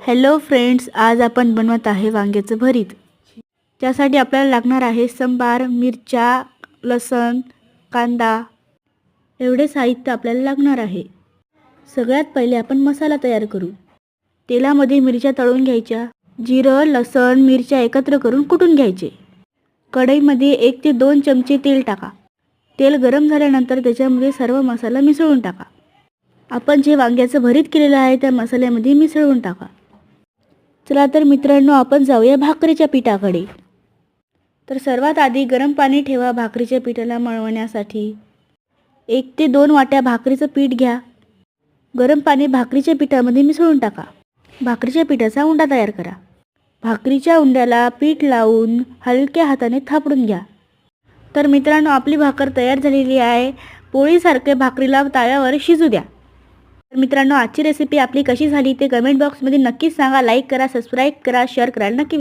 Hello friends, आज आपण बनवत आहे वांग्याचं भरीत। त्यासाठी आपल्याला लागणार आहे संबार, मिरच्या, लसूण, कांदा एवढे साहित्य आपल्याला लागणार आहे। सगळ्यात पहिले आपण मसाला तयार करू। तेलामध्ये मिरच्या तळून घ्यायच्या। जिरं, लसूण, मिरच्या एकत्र करून कुटून घ्यायचे। कढईमध्ये 1 ते 2 चमचे तेल टाका। तेल गरम झाल्यानंतर त्याच्यामध्ये सर्व मसाला मिसळून टाका। आपण जे वांग्याचं भरीत केलेलं आहे त्या मसाल्यामध्ये मिसळून टाका। चला तर मित्रांनो, आपण जाऊया भाकरीच्या पिठाकडे। तर सर्वात आधी गरम पाणी ठेवा भाकरीच्या पिठाला मळवण्यासाठी। 1 ते 2 वाट्या भाकरीचं पीठ घ्या। गरम पाणी भाकरीच्या पिठामध्ये मिसळून टाका। भाकरीच्या पिठाचा उंडा तयार करा। भाकरीच्या उंड्याला पीठ लावून हलक्या हाताने थापडून घ्या। तर मित्रांनो, आपली भाकर तयार झालेली आहे। पोळीसारखे भाकरीला तव्यावर शिजू द्या। तर मित्रांनो, आजची रेसिपी आपली कशी झाली ते कमेंट बॉक्समध्ये नक्कीच सांगा। लाईक करा, सबस्क्राईब करा, शेअर करायला नक्की